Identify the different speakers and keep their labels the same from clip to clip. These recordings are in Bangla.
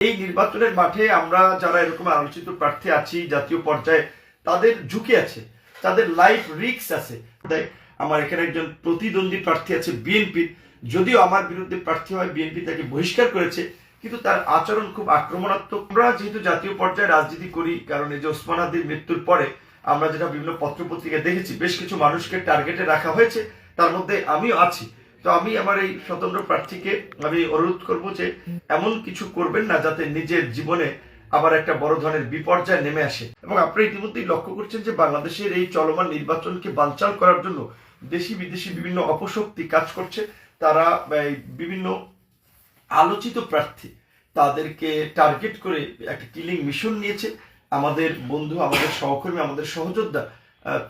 Speaker 1: এই নির্বাচনের মাঠে আমরা যারা এরকম আলোচিত প্রার্থী আছি জাতীয় পর্যায়ে, তাদের ঝুঁকি আছে, তাদের লাইফ রিস্ক আছে। আমার এখানে একজন প্রতিদ্বন্দ্বী প্রার্থী আছে বিএনপির, যদিও আমার বিরুদ্ধে প্রার্থী হয়, বিএনপি তাকে বহিষ্কার করেছে, কিন্তু তার আচরণ খুব আক্রমণাত্মক। আমরা যেহেতু জাতীয় পর্যায়ে রাজনীতি করি, কারণ এই যে ওসমান হাদির মৃত্যুর পরে আমরা যেটা বিভিন্ন পত্রপত্রিকায় দেখেছি, বেশ কিছু মানুষকে টার্গেটে রাখা হয়েছে, তার মধ্যে আমিও আছি। তো আমি আমার এই স্বতন্ত্র প্রার্থীকে আমি অনুরোধ করব যে এমন কিছু করবেন না যাতে নিজের জীবনে আবার একটা বড় ধরনের বিপর্যয় নেমে আসে। এবং আপনি ইতিমধ্যেই লক্ষ্য করছেন যে বাংলাদেশের এই চলমান নির্বাচনকে বানচাল করার জন্য দেশি বিদেশি বিভিন্ন অপশক্তি কাজ করছে। তারা বিভিন্ন আলোচিত প্রার্থী তাদেরকে টার্গেট করে একটা কিলিং মিশন নিয়েছে। আমাদের বন্ধু, আমাদের সহকর্মী, আমাদের সহযোদ্ধা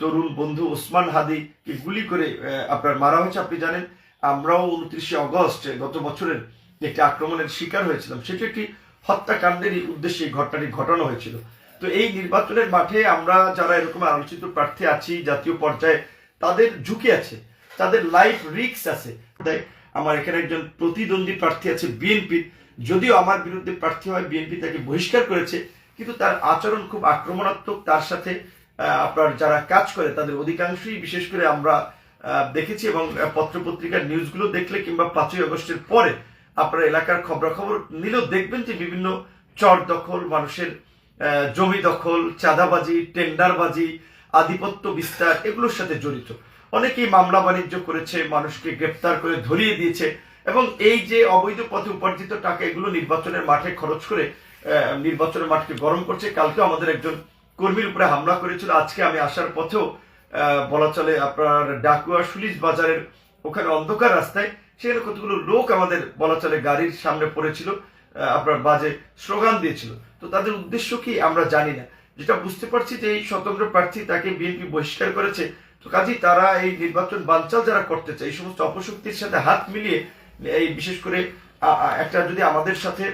Speaker 1: তরুণ বন্ধু ওসমান হাদিকে গুলি করে আপনার মারা হয়েছে। আপনি জানেন আমরাও 29শে অগস্ট গত বছরের একটি আক্রমণের শিকার হয়েছিলাম। সেটি একটি হত্যাকাণ্ডেরই উদ্দেশ্যে এই ঘটনাটি ঘটানো হয়েছিল। তো এই নির্বাচনের মাঠে আমরা যারা এরকম আলোচিত প্রার্থী আছি জাতীয় পর্যায়ে, তাদের ঝুঁকি আছে, তাদের লাইফ রিস্ক আছে। তাই আমার এখানে একজন প্রতিদ্বন্দ্বী প্রার্থী আছে বিএনপির, যদিও আমার বিরুদ্ধে প্রার্থী হয়, বিএনপি তাকে বহিষ্কার করেছে, কিন্তু তার আচরণ খুব আক্রমণাত্মক। তার সাথে আপনার যারা কাজ করে তাদের অধিকাংশই, বিশেষ করে আমরা দেখেছি এবং পত্রপত্রিকার নিউজগুলো দেখলে কিংবা 5ই আগস্টের পরে আপনার এলাকার খবরাখবর নিলেও দেখবেন যে বিভিন্ন চর দখল, মানুষের জমি দখল, চাঁদাবাজি, টেন্ডারবাজি, আধিপত্য বিস্তার, এগুলোর সাথে জড়িত। অনেকেই মামলা বাণিজ্য করেছে, মানুষকে গ্রেপ্তার করে ধরিয়ে দিয়েছে, এবং এই যে অবৈধ পথে উপার্জিত টাকা, এগুলো নির্বাচনের মাঠে খরচ করে নির্বাচনের মাঠকে গরম করছে। কালকেও আমাদের একজন কর্মীর উপরে হামলা করেছিল। আজকে আমি আসার পথেও বলা চলে আপনার ডাকুয়া সুলিশ বাজারের ওখানে অন্ধকার রাস্তায় সেখানে কতগুলো লোক আমাদের বলা চলে গাড়ির সামনে পড়েছিল, আপনার বাজে স্লোগান দিয়েছিল। তো তাদের উদ্দেশ্য কি আমরা জানি না। যেটা বুঝতে পারছি যে এই স্বতন্ত্র প্রার্থী তাকে বিএনপি বহিষ্কার করেছে, তো কাজেই তারা এই নির্বাচন বানচাল যারা করতে চায়, এই সমস্ত অপশক্তির সাথে হাত মিলিয়ে এই বিশেষ করে একটা যদি আমাদের সাথে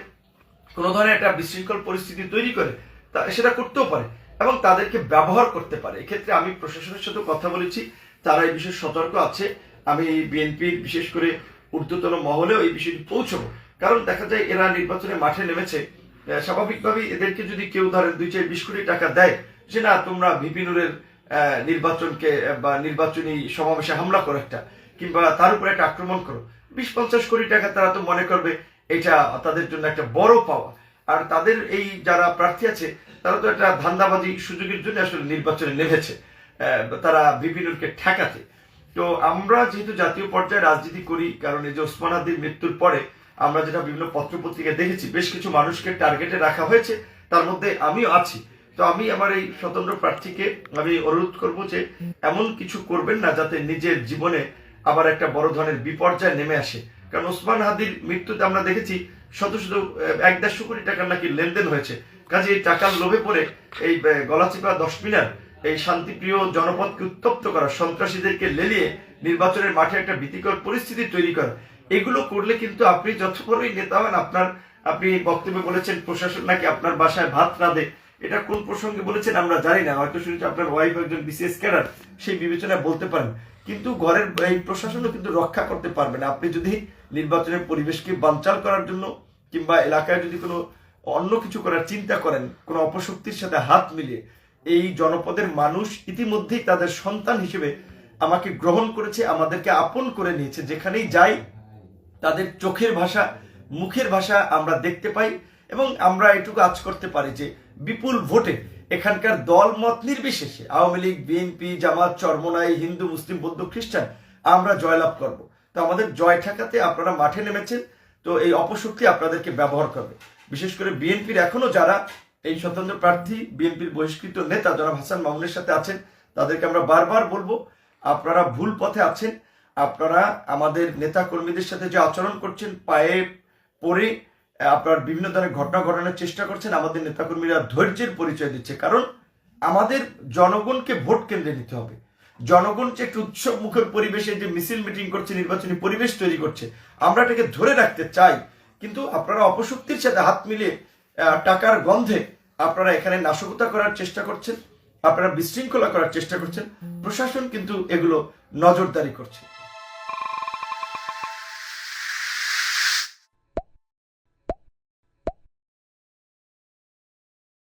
Speaker 1: কোনো ধরনের একটা বিশৃঙ্খল পরিস্থিতি তৈরি করে, তা সেটা করতেও পারে এবং তাদেরকে ব্যবহার করতে পারে। এক্ষেত্রে আমি প্রশাসনের সাথে কথা বলেছি, তারা এই বিষয়ে সতর্ক আছে। আমি বিএনপির বিশেষ করে ঊর্ধ্বতন মহলেও এই বিষয়টি পৌঁছবো, কারণ দেখা যায় এরা নির্বাচনের মাঠে নেমেছে, স্বাভাবিকভাবেই এদেরকে যদি কেউ ধরেন 2-20 কোটি টাকা দেয় যে না তোমরা ভিপি নুরের নির্বাচনকে বা নির্বাচনী সমাবেশে হামলা করো একটা, কিংবা তার উপরে একটা আক্রমণ করো, 20-50 কোটি টাকা তারা তো মনে করবে এটা তাদের জন্য একটা বড় পাওয়া। আর তাদের এই যারা প্রার্থী আছে তারা তো একটা ধান্দাবাজি সুযোগের জন্য আসলে নির্বাচনে নেমেছে, তারা ভিপি নুরকে ঠেকাতে। তো আমরা যেহেতু জাতীয় পর্যায়ে রাজনীতি করি, কারণ এই যে ওসমান হাদির মৃত্যুর পরে আমরা যেটা বিভিন্ন পত্রপত্রিকায় দেখেছি, বেশ কিছু মানুষকে টার্গেটে রাখা হয়েছে, তার মধ্যে আমিও আছি। তো আমি আমার এই স্বতন্ত্র প্রার্থীকে আমি অনুরোধ করব যে এমন কিছু করবেন না যাতে নিজের জীবনে আবার একটা বড় ধরনের বিপর্যয় নেমে আসে। কারণ ওসমান হাদির মৃত্যুতে আমরা দেখেছি শত শত 1-1.5 কোটি টাকার নাকি লেনদেন হয়েছে। কাজে এই টাকার লোভে পড়ে এই গলাচিপা 10 মিনার এই শান্তিপ্রিয় জনপদকে উত্তপ্ত করা, সন্ত্রাসীদেরকে লেলিয়ে নির্বাচনের মাঠে একটা ভীতিকর পরিস্থিতি তৈরি করা, এগুলো করলে কিন্তু আপনি যত বড়ই নেতা হন, আপনি বক্তব্যে বলেছেন প্রশাসন নাকি আপনার বাসায় ভাত রাঁধে, এটা কোন প্রসঙ্গে বলেছেন আমরা জানি না, হয়তো শুনেছি আপনার ওয়াইফ একজন বিসিএস ক্যাডার, সেই বিবেচনায় বলতে পারেন, কিন্তু ঘরের এই প্রশাসনও কিন্তু রক্ষা করতে পারবে না আপনি যদি নির্বাচনের পরিবেশকে বানচাল করার জন্য কিংবা এলাকায় যদি কোনো অন্য কিছু করার চিন্তা করেন, কোনো অপশক্তির সাথে হাত মিলিয়ে। এই জনপদের মানুষ ইতিমধ্যেই তাদের সন্তান হিসেবে আমাকে গ্রহণ করেছে, আমাদেরকে আপন করে নিয়েছে। যেখানেই যাই তাদের চোখের ভাষা, মুখের ভাষা আমরা দেখতে পাই, এবং আমরা এটুকু আজ করতে পারি যে বিপুল ভোটে এখানকার দল মত নির্বিশেষে আওয়ামী লীগ, বিএনপি, জামাত, চরমোনাই, হিন্দু, মুসলিম, বৌদ্ধ, খ্রিস্টান, আমরা জয়লাভ করব। তো আমাদের জয় ঠেকাতে আপনারা মাঠে নেমেছেন, তো এই অপশক্তি আপনাদেরকে ব্যবহার করবে। বিশেষ করে বিএনপির এখনো যারা এই স্বতন্ত্র প্রার্থী, বিএনপির বহিষ্কৃত নেতা জনাব হাসান মামুনের সাথে আছেন, তাদেরকে আমরা বারবার বলবো আপনারা ভুল পথে আছেন। আপনারা আমাদের নেতা কর্মীদের সাথে যে আচরণ করছেন, পায়ে পড়ে আপনার বিভিন্ন ধরনের ঘটনা ঘটানোর চেষ্টা করছেন, আমাদের নেতাকর্মীরা ধৈর্যের পরিচয় দিচ্ছে। কারণ আমাদের জনগণকে ভোট কেন্দ্রে নিতে হবে। জনগণ যে একটু উৎসব মুখের পরিবেশে যে মিছিল মিটিং করছে, নির্বাচনী পরিবেশ তৈরি করছে, আমরা এটাকে ধরে রাখতে চাই। কিন্তু আপনারা অপশক্তির সাথে হাত মিলিয়ে টাকার গন্ধে আপনারা এখানে নাশকতা করার চেষ্টা করছেন, আপনারা বিশৃঙ্খলা করার চেষ্টা করছেন। প্রশাসন কিন্তু এগুলো নজরদারি করছে।